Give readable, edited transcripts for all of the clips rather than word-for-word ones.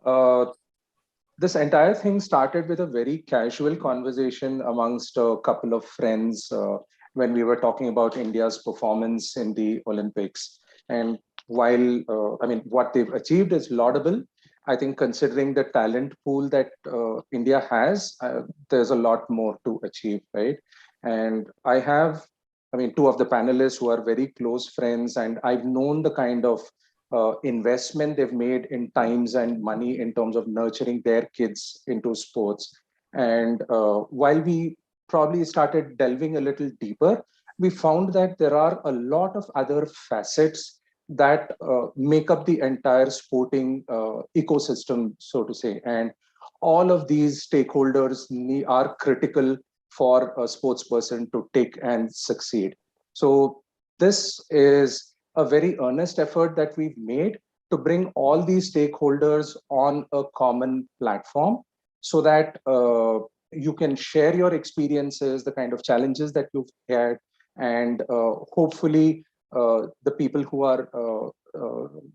Uh, this entire thing started with a very casual conversation amongst a couple of friends when we were talking about India's performance in the Olympics. And while, what they've achieved is laudable, I think considering the talent pool that India has, there's a lot more to achieve, right? And two of the panelists who are very close friends, and I've known the kind of investment they've made in times and money in terms of nurturing their kids into sports. And while we probably started delving a little deeper, we found that there are a lot of other facets that make up the entire sporting ecosystem, so to say. And all of these stakeholders are critical for a sports person to take and succeed. So this is a very earnest effort that we've made to bring all these stakeholders on a common platform so that you can share your experiences, the kind of challenges that you've had, and hopefully the people who are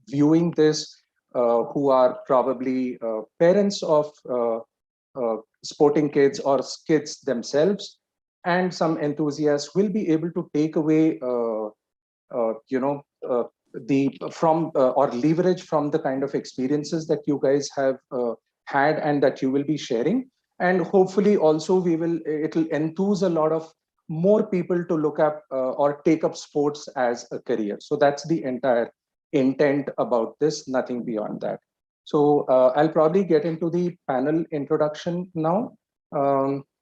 viewing this, who are probably parents of sporting kids or kids themselves, and some enthusiasts will be able to take away the from or leverage from the kind of experiences that you guys have had and that you will be sharing. And hopefully also it'll enthuse a lot of more people to look up or take up sports as a career. So that's the entire intent about this, nothing beyond that. So I'll probably get into the panel introduction now.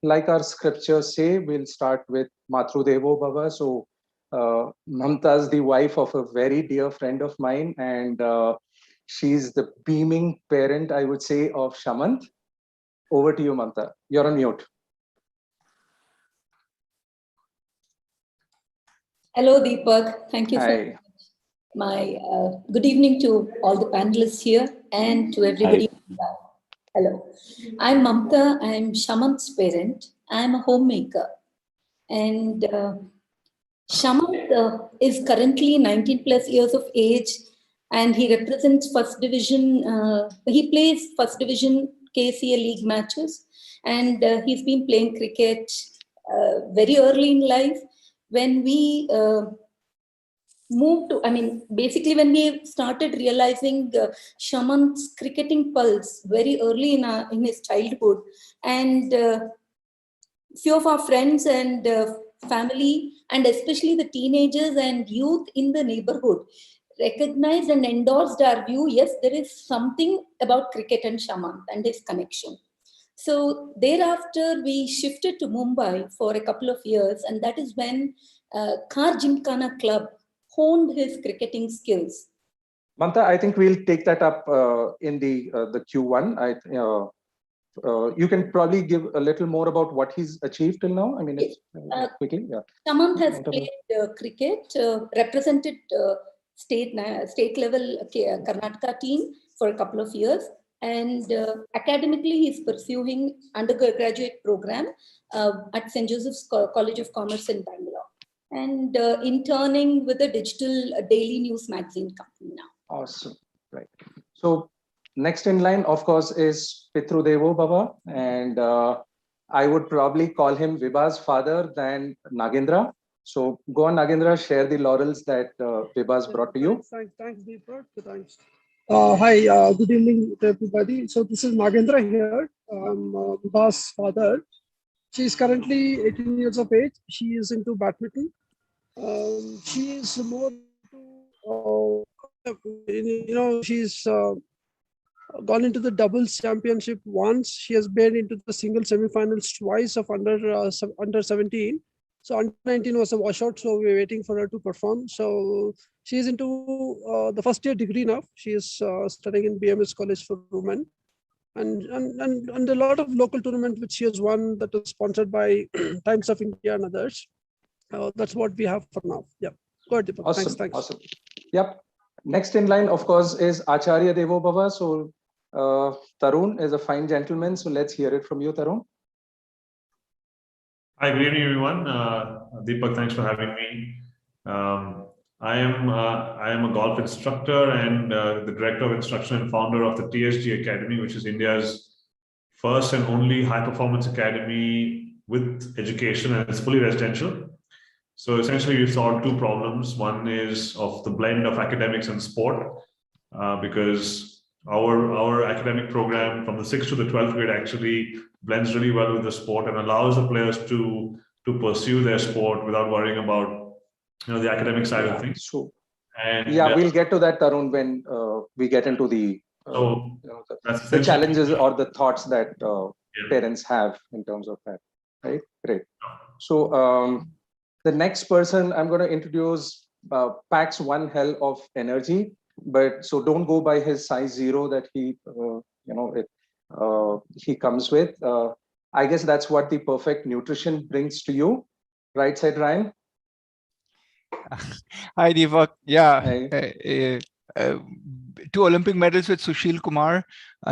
Like our scriptures say, we'll start with Matru Devo Bhava. So Mamatha is the wife of a very dear friend of mine, and she's the beaming parent, I would say, of Shamant. Over to you, Mamatha. You're on mute. Hello, Deepak. Thank you Hi. so much. Good evening to all the panelists here and to everybody. Hi. Hello. I'm Mamatha. I'm Shamant's parent. I'm a homemaker. And Shamant is currently 19 plus years of age, and he represents first division. He plays first division KCA league matches, and he's been playing cricket very early in life. When we moved to, basically when we started realizing Shamant's cricketing pulse very early in his childhood, and few of our friends and family, and especially the teenagers and youth in the neighborhood, recognized and endorsed our view. Yes, there is something about cricket and Shamant and his connection. So thereafter, we shifted to Mumbai for a couple of years, and that is when Car Gymkhana Club honed his cricketing skills. Mamatha, I think we'll take that up in the Q1. You can probably give a little more about what he's achieved till now. Quickly. Yeah. Shamant has played cricket, represented state level Karnataka team for a couple of years, and academically he's pursuing undergraduate program at St. Joseph's College of Commerce in Bangalore, and interning with a digital daily news magazine company now. Awesome. Right. So next in line, of course, is Pitru Devo Bhava, and I would probably call him Vibha's father than Nagendra. So go on, Nagendra, share the laurels that Vibha's brought to you. Thanks, Deepak. Thanks. Hi, good evening to everybody. So this is Nagendra here. I'm Vibha's father. She is currently 18 years of age. She is into badminton. She is more into, she's gone into the doubles championship once. She has been into the single semifinals twice of under 17. So under 19 was a washout, so we're waiting for her to perform. So she's into the first year degree now. She is studying in BMS College for Women, and a lot of local tournament which she has won that is sponsored by Times of India and others. That's what we have for now. Yeah. Go ahead, Deepak. Awesome. Thanks. Awesome. Yep. Next in line, of course, is Acharya Devo Bhava. So Tarun is a fine gentleman. So let's hear it from you, Tarun. Hi, good evening, everyone. Deepak, thanks for having me. I am a golf instructor and the director of instruction and founder of the TSG Academy, which is India's first and only high performance academy with education, and it's fully residential. So essentially, we solved two problems. One is of the blend of academics and sport, because our academic program from the 6th to the 12th grade actually blends really well with the sport and allows the players to pursue their sport without worrying about the academic side of things. So, and we'll get to that, Tarun, when we get into the the challenges or the thoughts that parents have in terms of that. Right? Great. So the next person I'm going to introduce packs one hell of energy, but so don't go by his size 0 that he he comes with. I guess that's what the perfect nutrition brings to you, right? Said Ryan. Hi, Deepak. Yeah. Hi. 2 Olympic medals with Sushil Kumar.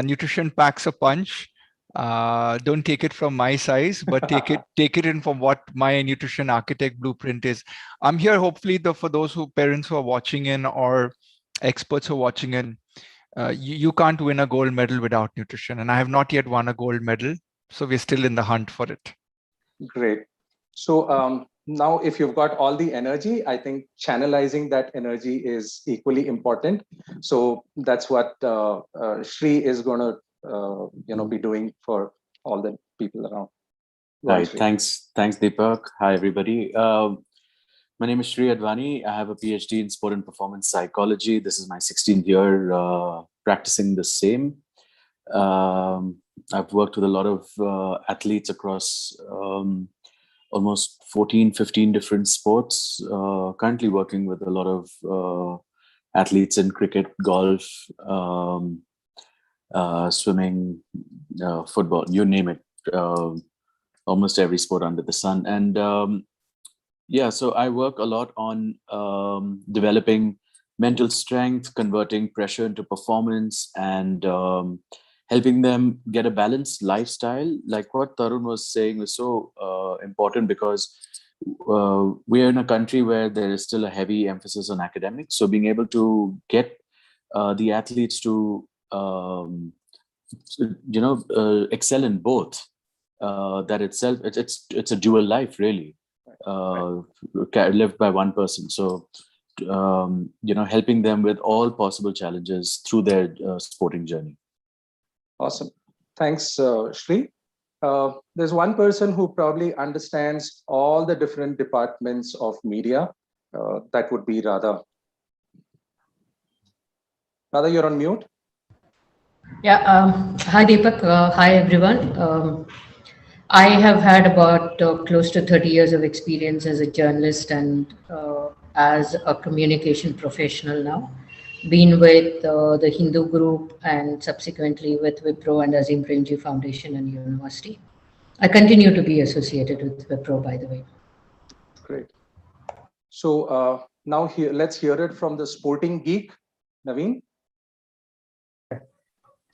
Nutrition packs a punch. Don't take it from my size, but take it in from what my nutrition architect blueprint is. I'm here hopefully for those parents who are watching in or experts who are watching in. You can't win a gold medal without nutrition, and I have not yet won a gold medal, so we're still in the hunt for it. Great. So now, if you've got all the energy, I think channelizing that energy is equally important. So that's what Shree is going to be doing for all the people around. Right. Thanks, Deepak. Hi, everybody. My name is Shree Advani. I have a PhD in sport and performance psychology. This is my 16th year practicing the same. I've worked with a lot of athletes across almost 14, 15 different sports. Currently working with a lot of athletes in cricket, golf, swimming, football, you name it. Almost every sport under the sun. And so I work a lot on developing mental strength, converting pressure into performance, and helping them get a balanced lifestyle. Like what Tarun was saying was so important, because we're in a country where there is still a heavy emphasis on academics. So being able to get the athletes to excel in both, that itself, it's a dual life, really, lived by one person. So helping them with all possible challenges through their sporting journey. Awesome. Thanks, Shree. There's one person who probably understands all the different departments of media. That would be Radha. Radha, you're on mute. Yeah. Hi, Deepak. Hi, everyone. I have had about close to 30 years of experience as a journalist and as a communication professional now. Been with the Hindu group and subsequently with Wipro and Azim Premji Foundation and University. I continue to be associated with Wipro, by the way. Great. So now let's hear it from the sporting geek, Naveen.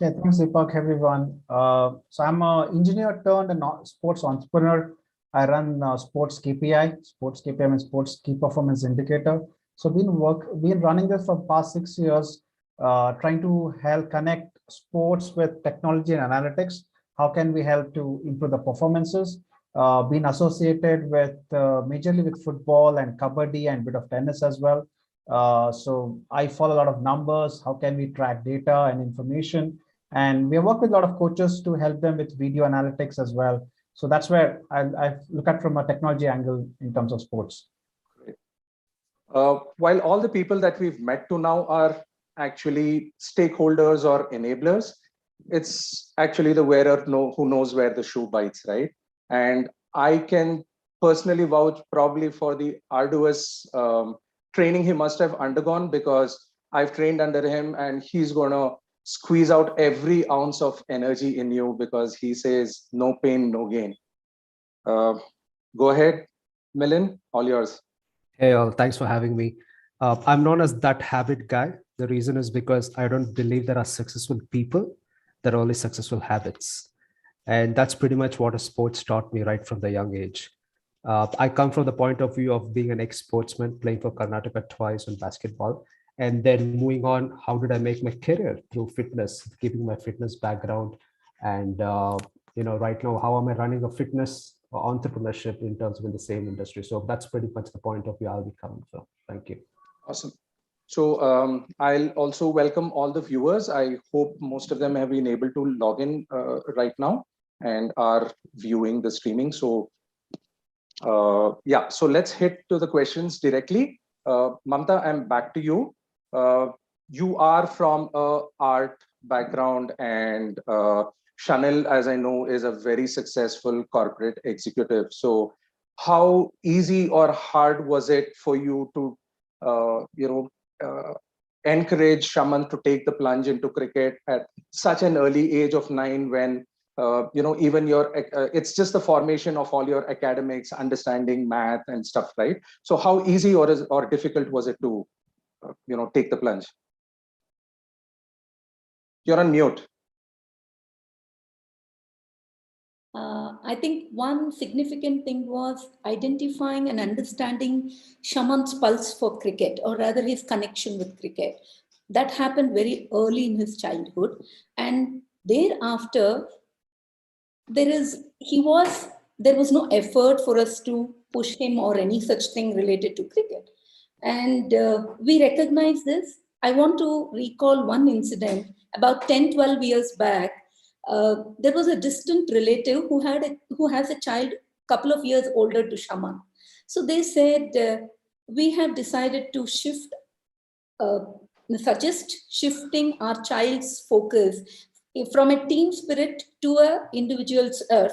Yeah, thanks, Deepak, everyone. So I'm an engineer turned a sports entrepreneur. I run sports KPI. Sports KPI means sports key performance indicator. So been running this for the past 6 years, trying to help connect sports with technology and analytics. How can we help to improve the performances? Been associated with majorly with football and kabaddi and a bit of tennis as well. So I follow a lot of numbers. How can we track data and information? And we work with a lot of coaches to help them with video analytics as well. So that's where I look at from a technology angle in terms of sports. Great. While all the people that we've met to now are actually stakeholders or enablers, it's actually the wearer who knows where the shoe bites, right? And I can personally vouch probably for the arduous training he must have undergone, because I've trained under him and he's going to squeeze out every ounce of energy in you, because he says no pain, no gain. Go ahead, Milin, all yours. Hey all, thanks for having me. I'm known as that habit guy. The reason is because I don't believe there are successful people, there are only successful habits. And that's pretty much what a sports taught me right from the young age. I come from the point of view of being an ex-sportsman, playing for Karnataka twice in basketball, and then moving on. How did I make my career through fitness, keeping my fitness background, and right now, how am I running a fitness entrepreneurship in terms of in the same industry? So that's pretty much the point of view I'll be coming from. Thank you. Awesome. So I'll also welcome all the viewers. I hope most of them have been able to log in right now and are viewing the streaming. So yeah, so let's hit to the questions directly. Mamatha, I'm back to you. You are from a art background, and Shanil, as I know, is a very successful corporate executive. So how easy or hard was it for you to encourage Shaman to take the plunge into cricket at such an early age of 9, when even your it's just the formation of all your academics, understanding math and stuff, right? So how easy or difficult was it to take the plunge? You're on mute. I think one significant thing was identifying and understanding Shaman's pulse for cricket, or rather his connection with cricket. That happened very early in his childhood, and thereafter there was no effort for us to push him or any such thing related to cricket. And we recognize this. I want to recall one incident about 10-12 years back. There was a distant relative who has a child couple of years older to Shaman. So they said, we have decided to suggest shifting our child's focus from a team spirit to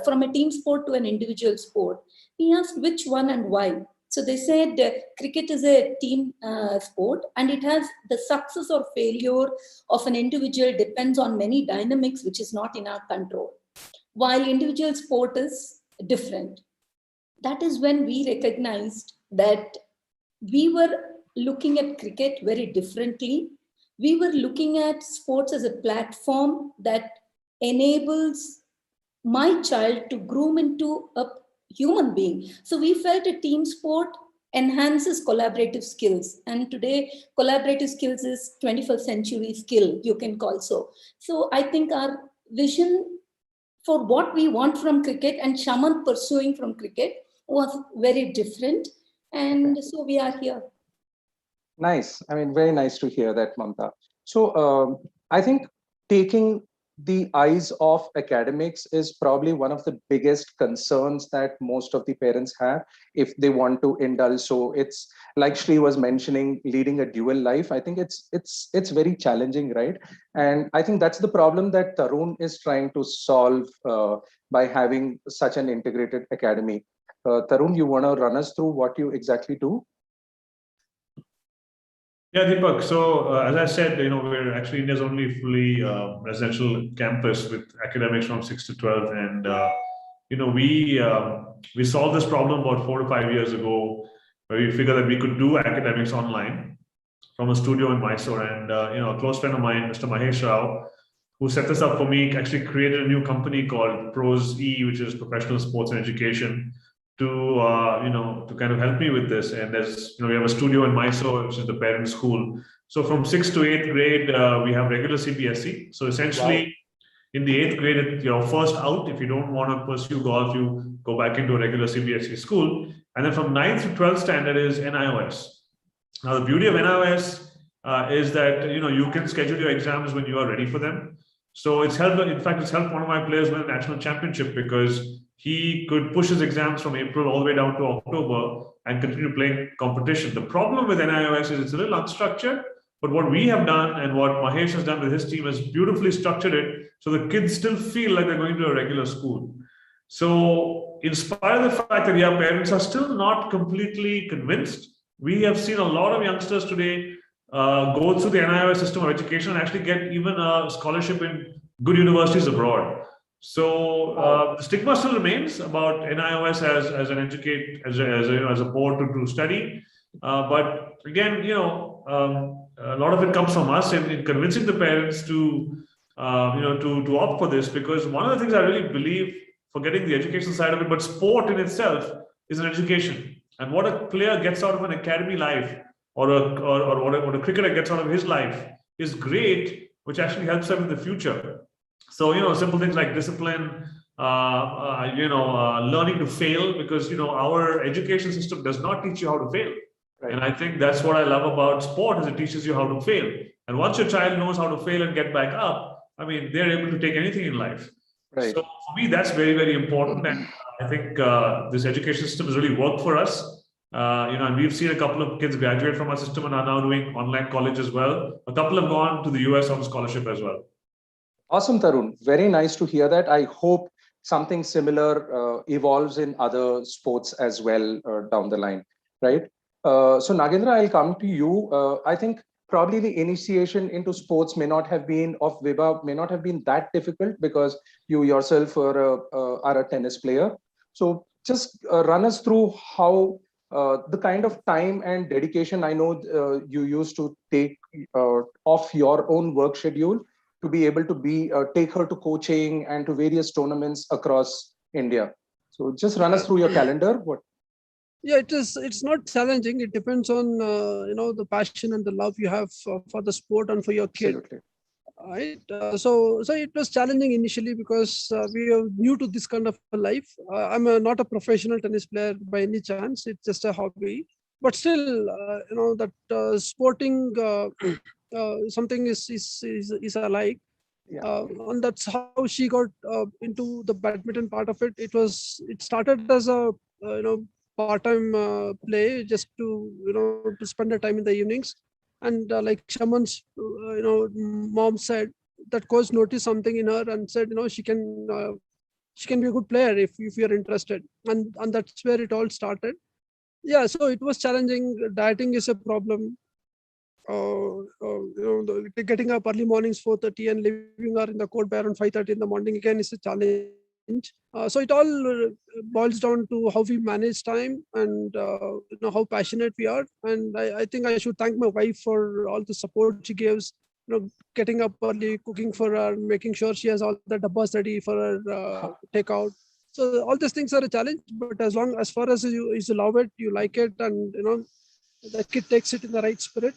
from a team sport to an individual sport. We asked which one and why. So they said cricket is a team sport, and it has the success or failure of an individual depends on many dynamics, which is not in our control, while individual sport is different. That is when we recognized that we were looking at cricket very differently. We were looking at sports as a platform that enables my child to groom into a human being. So we felt a team sport enhances collaborative skills. And today, collaborative skills is 21st century skill, you can call so. So I think our vision for what we want from cricket and Shaman pursuing from cricket was very different. And so we are here. Nice. I mean, very nice to hear that, Mamatha. So I think taking the eyes off academics is probably one of the biggest concerns that most of the parents have if they want to indulge. So it's like Shree was mentioning, leading a dual life. I think it's very challenging, right? And I think that's the problem that Tarun is trying to solve by having such an integrated academy. Tarun, you want to run us through what you exactly do? Yeah, Deepak. So as I said, we're actually India's only fully residential campus with academics from 6 to 12, and we solved this problem about 4 to 5 years ago, where we figured that we could do academics online from a studio in Mysore. And a close friend of mine, Mr. Mahesh Rao, who set this up for me, actually created a new company called Pros E, which is Professional Sports and Education, to kind of help me with this. And there's we have a studio in Mysore, which is the parent school. So from 6th to 8th grade, we have regular CBSE. So essentially, in the 8th grade, you're first out. If you don't want to pursue golf, you go back into a regular CBSE school. And then from 9th to 12th standard is NIOS. Now, the beauty of NIOS is that you can schedule your exams when you are ready for them. So it's helped. In fact, it's helped one of my players win a national championship because he could push his exams from April all the way down to October and continue playing competition. The problem with NIOS is it's a little unstructured, but what we have done and what Mahesh has done with his team is beautifully structured it so the kids still feel like they're going to a regular school. So in spite of the fact that parents are still not completely convinced, we have seen a lot of youngsters today go through the NIOS system of education and actually get even a scholarship in good universities abroad. So the stigma still remains about NIOS as an as a board to study, but again, a lot of it comes from us in convincing the parents to opt for this, because one of the things I really believe, forgetting the educational side of it, but sport in itself is an education. And what a player gets out of an academy life, or what a cricketer gets out of his life, is great, which actually helps them in the future. So, simple things like discipline, learning to fail, because, our education system does not teach you how to fail. Right. And I think that's what I love about sport, is it teaches you how to fail. And once your child knows how to fail and get back up, I mean, they're able to take anything in life. Right. So for me, that's very, very important. And I think this education system has really worked for us. And we've seen a couple of kids graduate from our system and are now doing online college as well. A couple have gone to the US on scholarship as well. Awesome, Tarun. Very nice to hear that. I hope something similar evolves in other sports as well down the line, right? So Nagendra, I'll come to you. I think probably the initiation into sports may not have been that difficult, because you yourself are a tennis player. So just run us through how the kind of time and dedication I know you used to take off your own work schedule to be able to take her to coaching and to various tournaments across India. So just run us through your calendar. Yeah, it's not challenging. It depends on the passion and the love you have for the sport and for your kid. Absolutely. Right. So it was challenging initially, because we are new to this kind of a life. I'm not a professional tennis player by any chance. It's just a hobby. But still, that sporting something is I like. Yeah. And that's how she got into the badminton part of it. It started as a part-time play, just to spend the time in the evenings. And like Shaman's mom said, that coach noticed something in her and said, she can be a good player if you're interested. And that's where it all started. Yeah, so it was challenging. Dieting is a problem. Getting up early mornings 4:30 and leaving her in the cold by around 5:30 in the morning again is a challenge. So it all boils down to how we manage time and how passionate we are. And I think I should thank my wife for all the support she gives. Getting up early, cooking for her, making sure she has all the dabbas ready for her takeout. So all these things are a challenge, but as far as you love it, you like it, and the kid takes it in the right spirit,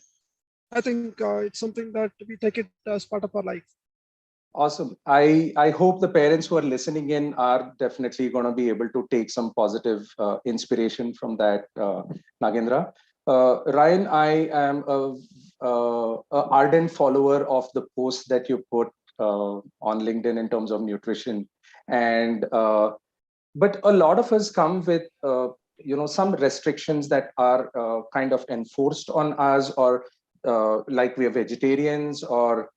I think it's something that we take it as part of our life. Awesome. I hope the parents who are listening in are definitely going to be able to take some positive inspiration from that, Nagendra. Ryan, I am a ardent follower of the post that you put on LinkedIn in terms of nutrition, and but a lot of us come with some restrictions that are kind of enforced on us, or like we are vegetarians, or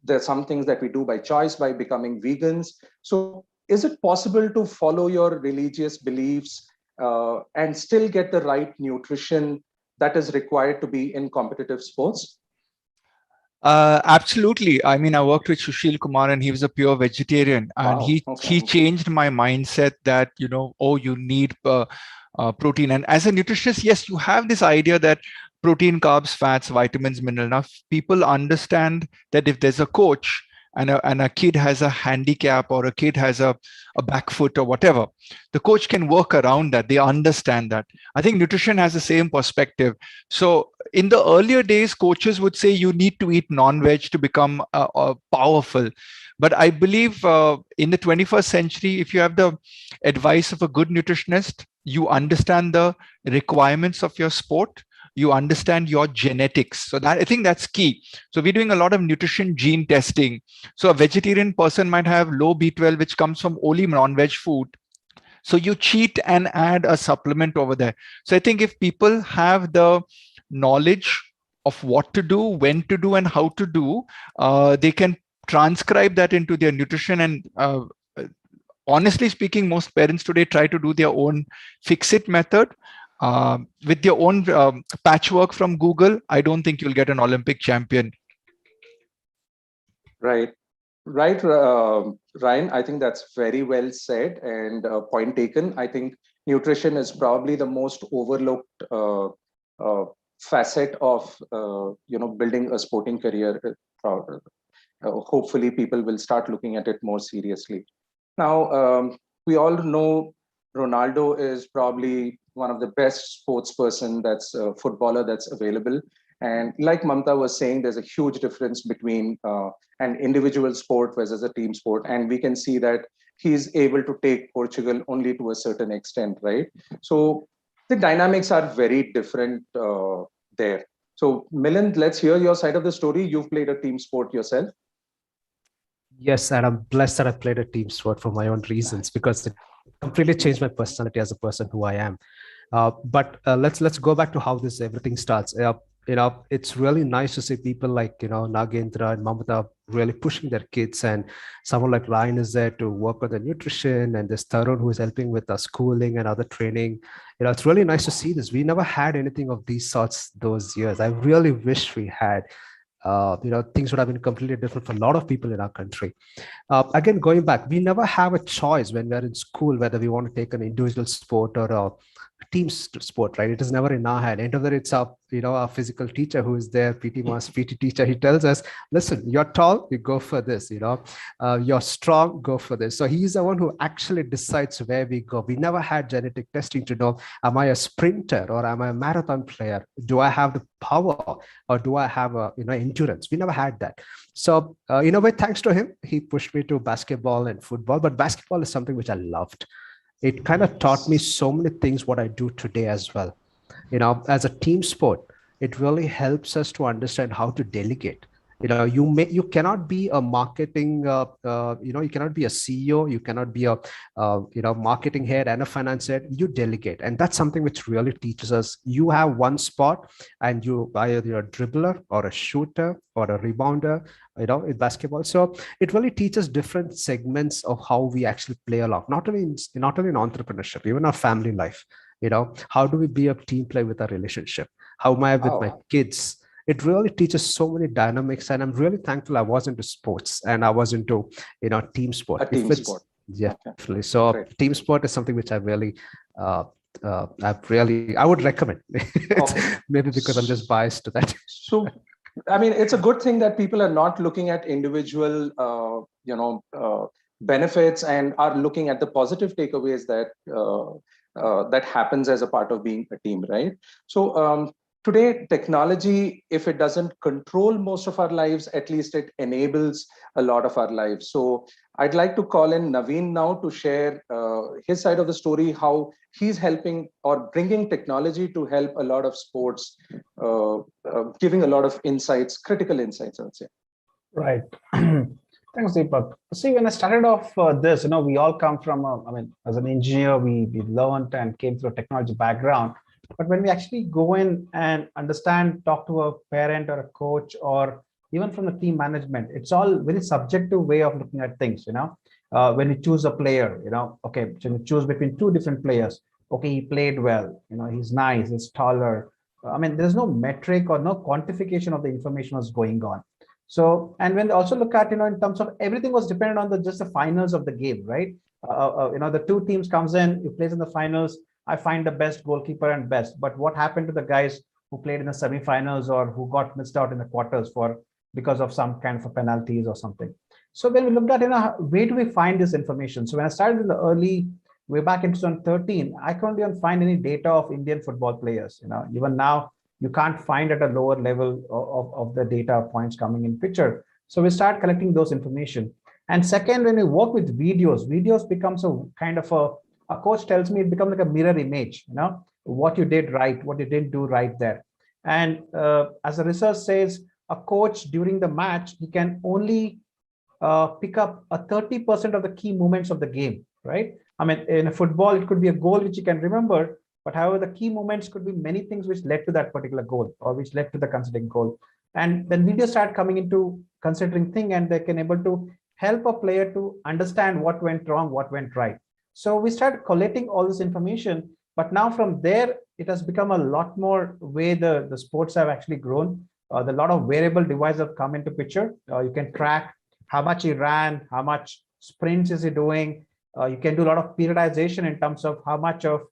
there's some things that we do by choice by becoming vegans. So is it possible to follow your religious beliefs and still get the right nutrition that is required to be in competitive sports? Absolutely. I mean, I worked with Sushil Kumar, and he was a pure vegetarian, and he changed my mindset that, you need protein. And as a nutritionist, yes, you have this idea that protein, carbs, fats, vitamins, minerals. Now, people understand that if there's a coach and a kid has a handicap, or a kid has a back foot or whatever, the coach can work around that. They understand that. I think nutrition has the same perspective. So in the earlier days, coaches would say you need to eat non-veg to become powerful. But I believe in the 21st century, if you have the advice of a good nutritionist, you understand the requirements of your sport, you understand your genetics. So that, I think that's key. So we're doing a lot of nutrition gene testing. So a vegetarian person might have low B12, which comes from only non-veg food. So you cheat and add a supplement over there. So I think if people have the knowledge of what to do, when to do, and how to do, they can transcribe that into their nutrition. And honestly speaking, most parents today try to do their own fix-it method. With your own patchwork from Google, I don't think you'll get an Olympic champion. Right, Ryan. I think that's very well said, and point taken. I think nutrition is probably the most overlooked facet of building a sporting career. Hopefully, people will start looking at it more seriously. Now, we all know Ronaldo is probably one of the best sports person that's a footballer that's available. And like Mamatha was saying, there's a huge difference between an individual sport versus a team sport. And we can see that he's able to take Portugal only to a certain extent, right? So the dynamics are very different there. So Milin, let's hear your side of the story. You've played a team sport yourself. Yes, and I'm blessed that I played a team sport for my own reasons because it completely changed my personality as a person who I am. But let's go back to how this everything starts. It's really nice to see people like Nagendra and Mamatha really pushing their kids, and someone like Ryan is there to work on the nutrition, and there's Tarun who is helping with the schooling and other training. It's really nice to see this. We never had anything of these sorts those years. I really wish we had. Things would have been completely different for a lot of people in our country. Again, going back, we never have a choice when we're in school whether we want to take an individual sport or a team sport, right? It is never in our hand. End of the day, it's our physical teacher who is there, PT master, PT teacher. He tells us, listen, you're tall, you go for this, you're strong, go for this. So he's the one who actually decides where we go. We never had genetic testing to know, am I a sprinter or am I a marathon player? Do I have the power or do I have endurance? We never had that. So in a way, thanks to him, he pushed me to basketball and football, but basketball is something which I loved. It kind of taught me so many things what I do today as well. As a team sport, it really helps us to understand how to delegate. You cannot be a marketing, you cannot be a CEO, you cannot be a, marketing head and a finance head. You delegate. And that's something which really teaches us. You have one spot and you either you're a dribbler or a shooter or a rebounder, in basketball. So it really teaches different segments of how we actually play along, not only in entrepreneurship, even our family life. How do we be a team player with our relationship? How am I with my kids? It really teaches so many dynamics, and I'm really thankful I was into sports and I was into team sport. A team sport. Yeah, okay. Definitely. So great. Team sport is something which I really I would recommend. Maybe because I'm just biased to that. So I mean, it's a good thing that people are not looking at individual benefits and are looking at the positive takeaways that that happens as a part of being a team, right? So today, technology, if it doesn't control most of our lives, at least it enables a lot of our lives. So I'd like to call in Naveen now to share his side of the story, how he's helping or bringing technology to help a lot of sports, giving a lot of insights, critical insights, I would say. Right. Thanks, Deepak. See, when I started off this, we all come from, as an engineer, we learned and came through a technology background. But when we actually go in and understand, talk to a parent or a coach, or even from the team management, it's all very subjective way of looking at things. When you choose a player, okay, so you choose between two different players. Okay, he played well, he's nice, he's taller. There's no metric or no quantification of the information was going on. So, and when they also look at, in terms of everything was dependent on just the finals of the game, right? The two teams comes in, you plays in the finals. I find the best goalkeeper and best, but what happened to the guys who played in the semifinals or who got missed out in the quarters because of some kind of a penalties or something? So when we looked at, where do we find this information? So when I started in the way back in 2013, I couldn't even find any data of Indian football players. Even now, you can't find at a lower level of the data points coming in picture. So we start collecting those information. And second, when we work with videos becomes a kind of a coach tells me it becomes like a mirror image, what you did right, what you didn't do right there. And as the research says, a coach during the match, he can only pick up a 30% of the key moments of the game, right? In a football, it could be a goal which you can remember, but however, the key moments could be many things which led to that particular goal or which led to the considering goal. And then videos start coming into considering thing, and they can able to help a player to understand what went wrong, what went right. So we started collecting all this information, but now from there, it has become a lot more way the sports have actually grown. A lot of wearable devices have come into picture. You can track how much he ran, how much sprints is he doing. You can do a lot of periodization in terms of how much of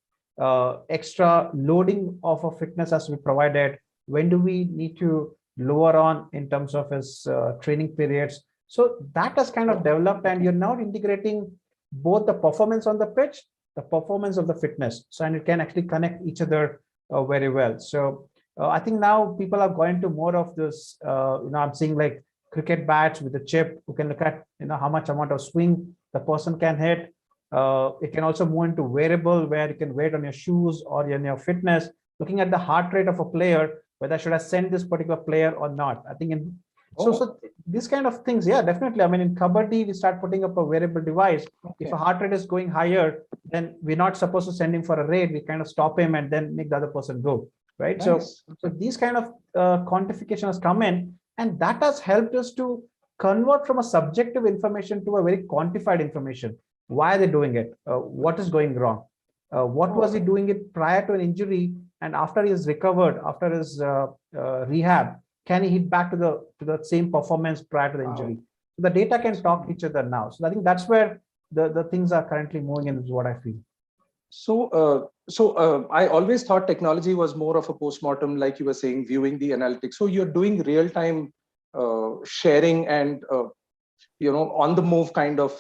extra loading of a fitness has to be provided. When do we need to lower on in terms of his training periods? So that has kind of developed, and you're now integrating both the performance on the pitch the performance of the fitness. So, and it can actually connect each other very well. So I think now people are going to more of this, I'm seeing like cricket bats with a chip. You can look at, how much amount of swing the person can hit. It can also move into wearable where you can wear it on your shoes or in your fitness, looking at the heart rate of a player, whether should I send this particular player or not. I think so these kind of things, yeah, definitely. I mean, in Kabaddi, we start putting up a wearable device. If a heart rate is going higher, then we're not supposed to send him for a raid. We kind of stop him and then make the other person go, right? Nice. So these kind of quantification has come in, and that has helped us to convert from a subjective information to a very quantified information. Why are they doing it? What is going wrong? What was he doing it prior to an injury, and after he is recovered, after his rehab, can he hit back to the same performance prior to the injury? So the data can talk to each other now. So I think that's where the things are currently moving in, is what I feel. So, I always thought technology was more of a postmortem, like you were saying, viewing the analytics. So you're doing real-time sharing and on the move kind of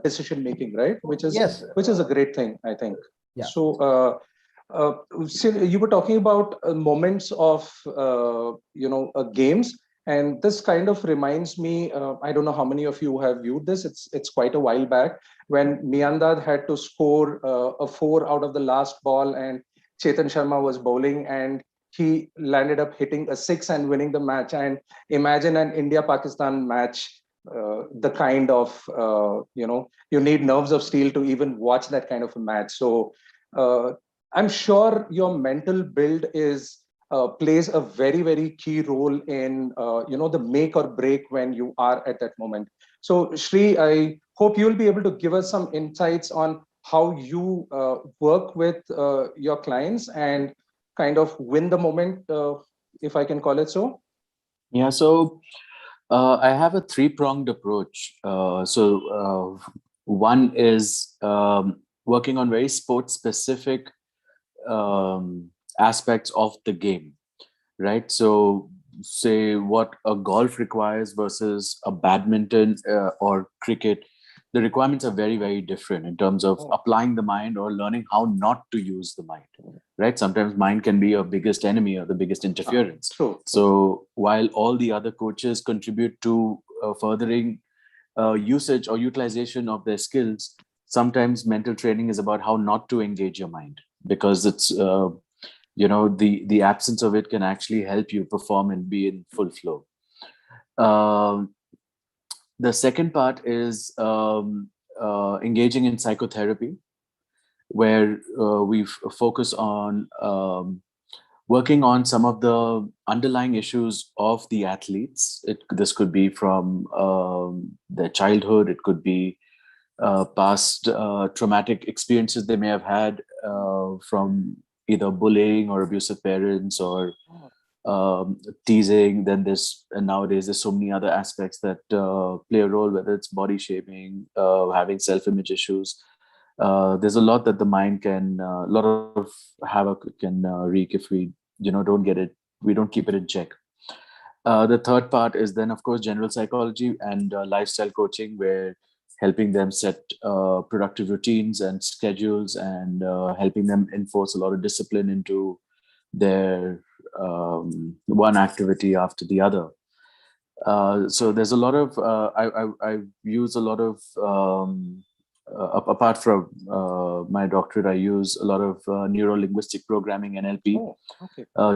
decision making, right? Which is a great thing, I think. Yeah. So you were talking about moments of games, and this kind of reminds me. I don't know how many of you have viewed this. It's quite a while back when Miandad had to score a 4 out of the last ball, and Chetan Sharma was bowling, and he landed up hitting a 6 and winning the match. And imagine an India-Pakistan match. The kind of you need nerves of steel to even watch that kind of a match. So I'm sure your mental build plays a very, very key role in the make or break when you are at that moment. So Shree, I hope you'll be able to give us some insights on how you work with your clients and kind of win the moment, if I can call it so. Yeah, so I have a three-pronged approach. One is working on very sport-specific aspects of the game, right? So say what a golf requires versus a badminton or cricket, the requirements are very, very different in terms of applying the mind or learning how not to use the mind, right? Sometimes mind can be your biggest enemy or the biggest interference. True. So while all the other coaches contribute to furthering usage or utilization of their skills, sometimes mental training is about how not to engage your mind, because it's the absence of it can actually help you perform and be in full flow. The second part is engaging in psychotherapy, where we focus on working on some of the underlying issues of the athletes. This could be from their childhood, it could be past traumatic experiences they may have had from either bullying or abusive parents or teasing. Then nowadays there's so many other aspects that play a role, whether it's body shaming, having self-image issues. There's a lot that the mind can, a lot of havoc can wreak if we don't get it, we don't keep it in check. The third part is then, of course, general psychology and lifestyle coaching, where helping them set productive routines and schedules, and helping them enforce a lot of discipline into their one activity after the other. So there's a lot of, I use a lot of, apart from my doctorate, I use a lot of neuro-linguistic programming, NLP,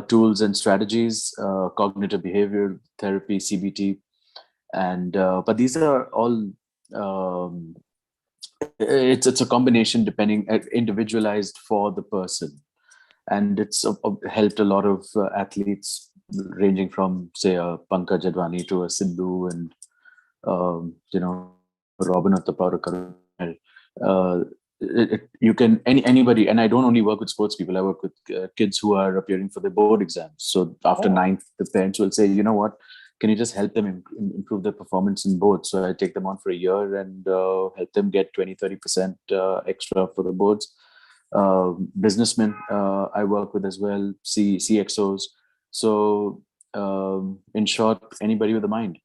tools and strategies, cognitive behavior therapy, CBT. And but these are all it's a combination depending, individualized for the person, and it's helped a lot of athletes ranging from say a Pankaj Advani to a Sindhu and Robin Uthappa. You can anybody, and I don't only work with sports people, I work with kids who are appearing for the board exams. So after ninth, the parents will say, you know what, can you just help them improve their performance in boards? So I take them on for a year and help them get 20-30% extra for the boards. Businessmen I work with as well, CXOs. So in short, anybody with a mind.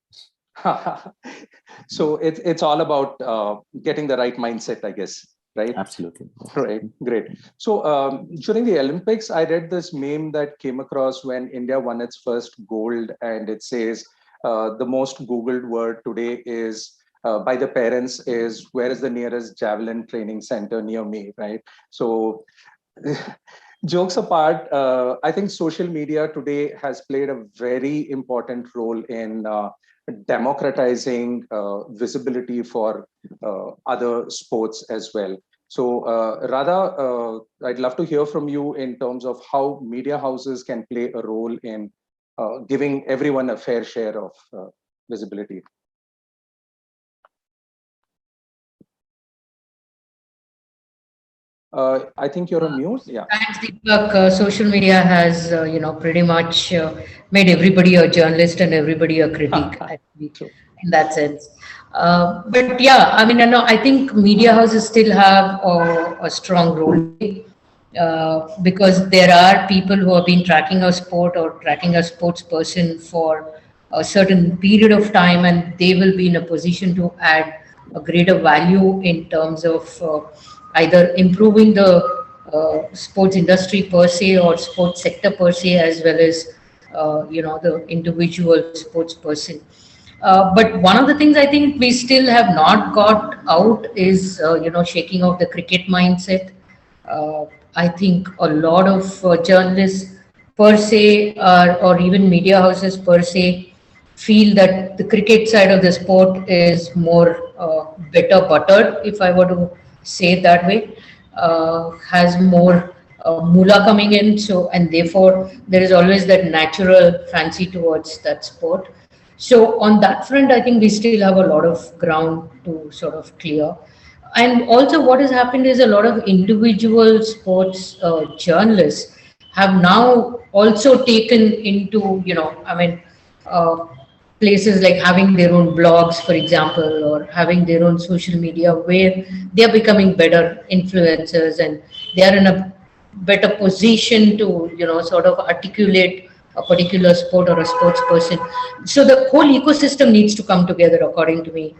So it's all about getting the right mindset, I guess. right? Absolutely. Right, great. So during the Olympics, I read this meme that came across when India won its first gold, and it says the most Googled word today is by the parents is, where is the nearest javelin training center near me, right? So jokes apart, I think social media today has played a very important role in democratizing visibility for other sports as well. So, Radha, I'd love to hear from you in terms of how media houses can play a role in giving everyone a fair share of visibility. I think you're on mute. Yeah. Thanks, Deepak. Social media has, pretty much made everybody a journalist and everybody a critic, actually, True. in that sense. But yeah, I mean, I think media houses still have a strong role because there are people who have been tracking a sport or tracking a sports person for a certain period of time, and they will be in a position to add a greater value in terms of either improving the sports industry per se or sports sector per se, as well as the individual sports person. But one of the things I think we still have not got out is shaking out the cricket mindset. uh, I think a lot of journalists per se, or even media houses per se, feel that the cricket side of the sport is more better buttered, if I were to say it that way, has more moolah coming in. So, and therefore, there is always that natural fancy towards that sport. So, on that front, I think we still have a lot of ground to sort of clear. And also, what has happened is a lot of individual sports journalists have now also taken into, uh, places like having their own blogs, for example, or having their own social media, where they are becoming better influencers, and they are in a better position to, sort of articulate a particular sport or a sports person. So the whole ecosystem needs to come together, according to me.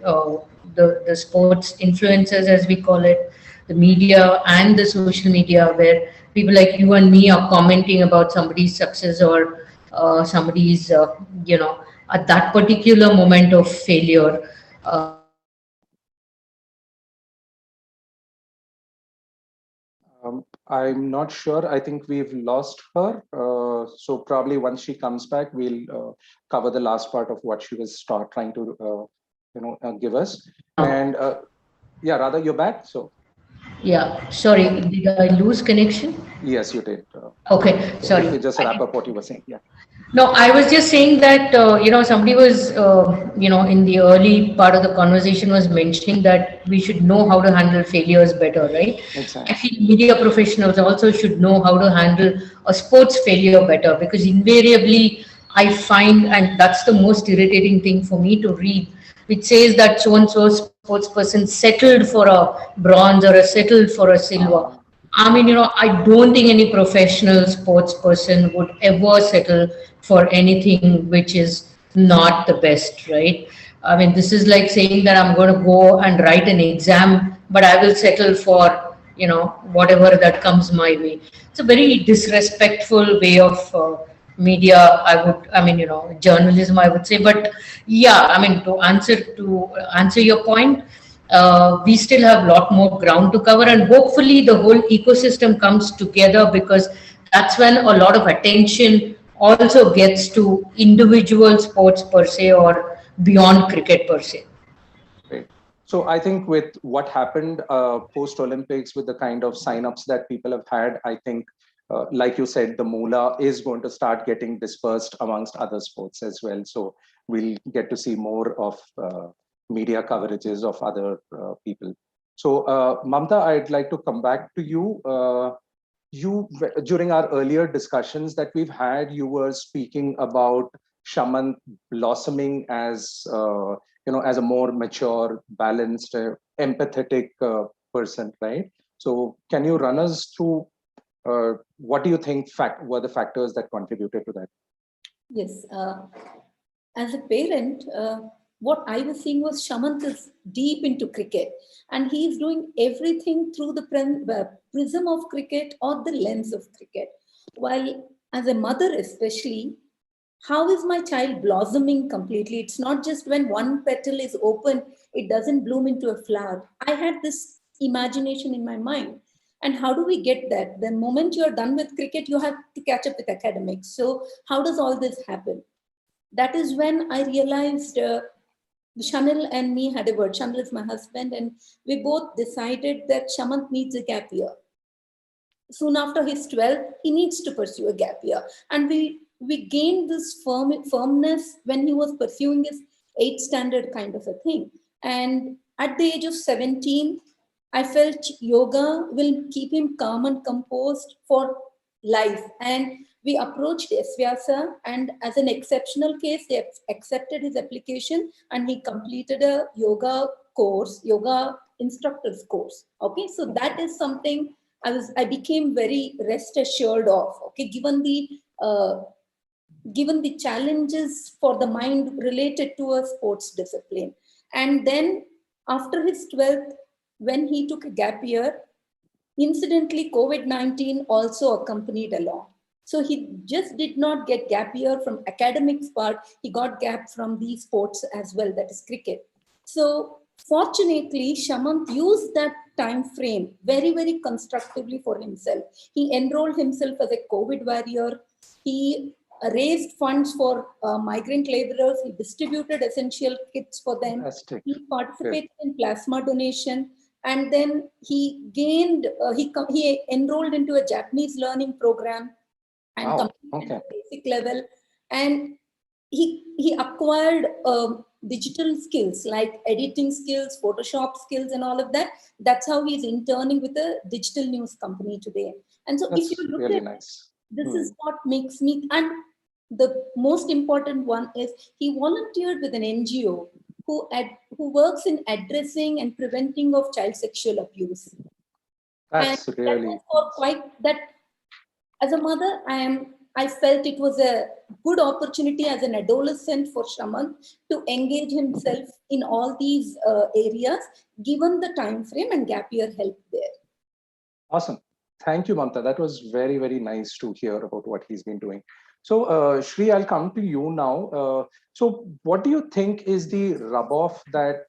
The sports influencers, as we call it, the media and the social media, where people like you and me are commenting about somebody's success or somebody's, at that particular moment of failure. I'm not sure. I think we've lost her. So probably once she comes back, we'll cover the last part of what she was trying to, give us. And yeah, Radha, you're back. So Yeah, sorry, did I lose connection? yes, you did. Okay, So sorry. if you just wrap up what you were saying, yeah. No, I was just saying that, somebody was, in the early part of the conversation was mentioning that we should know how to handle failures better, right? I Exactly. feel media professionals also should know how to handle a sports failure better, because invariably I find, and that's the most irritating thing for me to read, which says that so and so sports person settled for a bronze or a settled for a silver. Uh, I mean, I don't think any professional sports person would ever settle for anything which is not the best, right? I mean, this is like saying that I'm going to go and write an exam, but I will settle for, whatever that comes my way. It's a very disrespectful way of media, journalism, I would say. But yeah, I mean, to answer your point, we still have a lot more ground to cover, and hopefully the whole ecosystem comes together, because that's when a lot of attention also gets to individual sports per se, or beyond cricket per se. Great. So I think with what happened post Olympics, with the kind of signups that people have had, I think, like you said, the moolah is going to start getting dispersed amongst other sports as well. So we'll get to see more of media coverages of other people. So Mamatha, I'd like to come back to you. During our earlier discussions that we've had, you were speaking about Shaman blossoming as as a more mature, balanced, empathetic person, right? So can you run us through what do you think were the factors that contributed to that? Yes. As a parent, what I was seeing was Shamant is deep into cricket, and he's doing everything through the prism of cricket or the lens of cricket. While as a mother, especially, how is my child blossoming completely? It's not just when one petal is open, it doesn't bloom into a flower. I had this imagination in my mind. And how do we get that? The moment you're done with cricket, you have to catch up with academics. So, how does all this happen? That is when I realized Shanil and me had a word. Shanil is my husband, and we both decided that Shamant needs a gap year. Soon after his 12th, he needs to pursue a gap year. And we gained this firmness when he was pursuing his 8th standard kind of a thing. And at the age of 17, I felt yoga will keep him calm and composed for life. And we approached Vyasa, and as an exceptional case, they accepted his application and he completed a yoga course, yoga instructor's course. Okay, so that is something I became very rest assured of. Okay, given the challenges for the mind related to a sports discipline. And then after his 12th, when he took a gap year, incidentally, COVID-19 also accompanied along. So he just did not get gap year from academics part, he got gap from the sports as well, that is cricket. So fortunately, Shamant used that time frame very, very constructively for himself. He enrolled himself as a COVID warrior. He raised funds for migrant laborers. He distributed essential kits for them. Fantastic. He participated in plasma donation. And then he gained, he enrolled into a Japanese learning program and completed the basic level. And he acquired digital skills like editing skills, Photoshop skills, and all of that. That's how he's interning with a digital news company today. And so That's if you look really at nice. this is what makes me, and the most important one is he volunteered with an NGO who works in addressing and preventing of child sexual abuse. That's and really that was for quite that. As a mother, I felt it was a good opportunity as an adolescent for Shaman to engage himself in all these areas, given the time frame, and gap year helped there. awesome. Thank you, Mamatha. That was very, very nice to hear about what he's been doing. So, Shree, I'll come to you now. So, what do you think is the rub-off that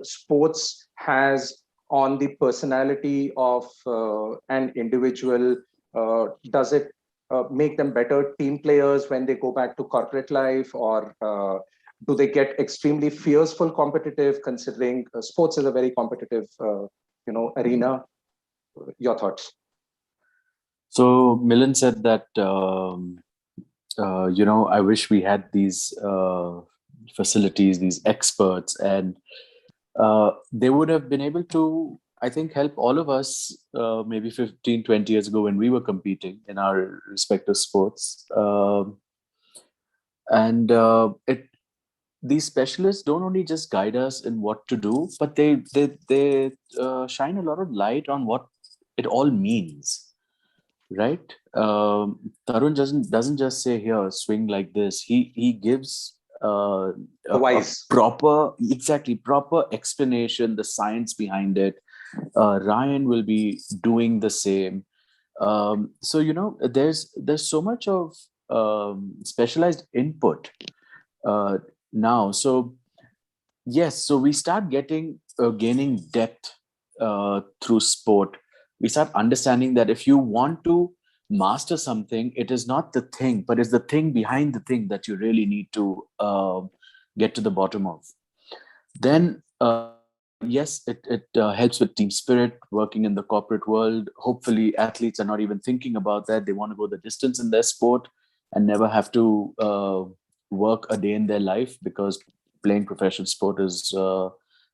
sports has on the personality of an individual? Does it make them better team players when they go back to corporate life, or do they get extremely fearful competitive, considering sports is a very competitive arena? Your thoughts? So Milin said that I wish we had these facilities, these experts, and they would have been able to, I think, help all of us maybe 15, 20 years ago when we were competing in our respective sports. These specialists don't only just guide us in what to do, but they shine a lot of light on what it all means, right? Tarun doesn't just say, here, swing like this. He gives a proper explanation, the science behind it. Ryan will be doing the same. So there's so much of specialized input now. So yes, so we start gaining depth through sport. We start understanding that if you want to master something, it is not the thing, but it's the thing behind the thing that you really need to get to the bottom of. Then yes, it helps with team spirit, working in the corporate world. Hopefully athletes are not even thinking about that. They want to go the distance in their sport and never have to work a day in their life, because playing professional sport is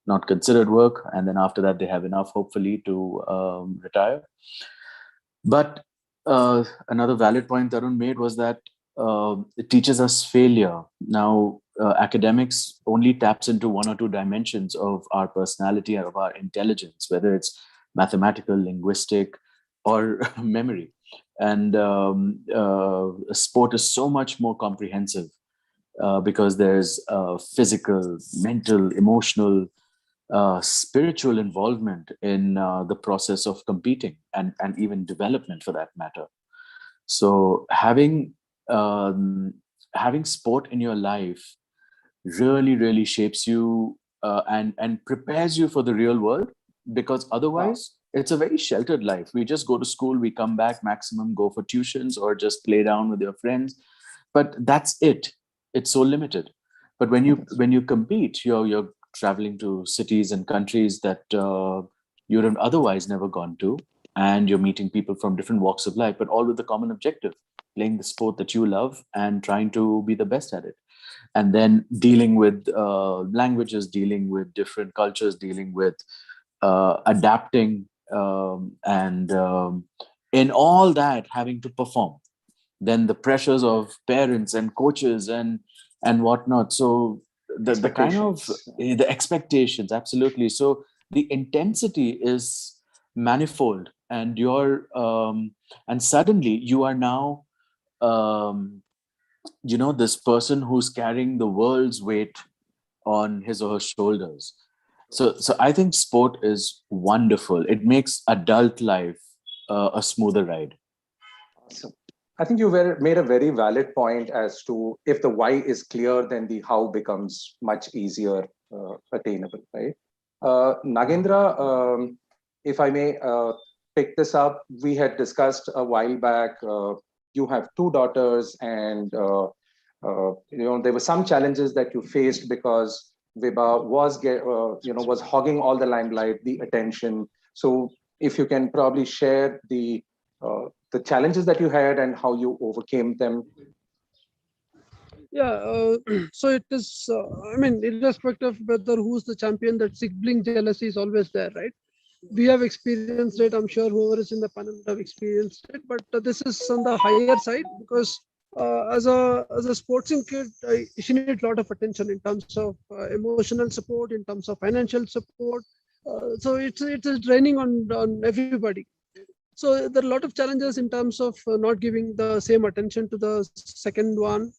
not considered work. And then after that, they have enough, hopefully, to retire. But another valid point Tarun made was that it teaches us failure. Now, academics only taps into one or two dimensions of our personality or of our intelligence, whether it's mathematical, linguistic, or memory. And sport is so much more comprehensive. because there's physical, mental, emotional, spiritual involvement in the process of competing and even development for that matter. So having sport in your life really shapes you and prepares you for the real world, because otherwise it's a very sheltered life. We just go to school, we come back, maximum go for tuitions or just play down with your friends, but that's it. It's so limited. But when you compete, you're traveling to cities and countries that you'd have otherwise never gone to, and you're meeting people from different walks of life, but all with the common objective: playing the sport that you love and trying to be the best at it. And then dealing with languages, dealing with different cultures, dealing with adapting, and in all that having to perform. Then the pressures of parents and coaches and whatnot. So the kind of the expectations, absolutely. So the intensity is manifold, and you're and suddenly you are now this person who's carrying the world's weight on his or her shoulders. So I think sport is wonderful. It makes adult life a smoother ride. Awesome. I think you made a very valid point as to if the why is clear, then the how becomes much easier attainable, right? Nagendra, if I may pick this up, we had discussed a while back. You have two daughters, and there were some challenges that you faced because Vibha was hogging all the limelight, the attention. So if you can probably share the challenges that you had and how you overcame them. Yeah, so it is, irrespective of whether who's the champion, that sibling jealousy is always there, right? We have experienced it. I'm sure whoever is in the panel would have experienced it, but this is on the higher side because as a sporting kid, she needs a lot of attention in terms of emotional support, in terms of financial support. So it's draining on everybody. So there are a lot of challenges in terms of not giving the same attention to the second one.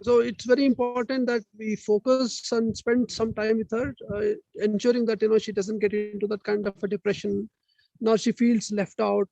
So it's very important that we focus and spend some time with her, ensuring that she doesn't get into that kind of a depression, nor she feels left out.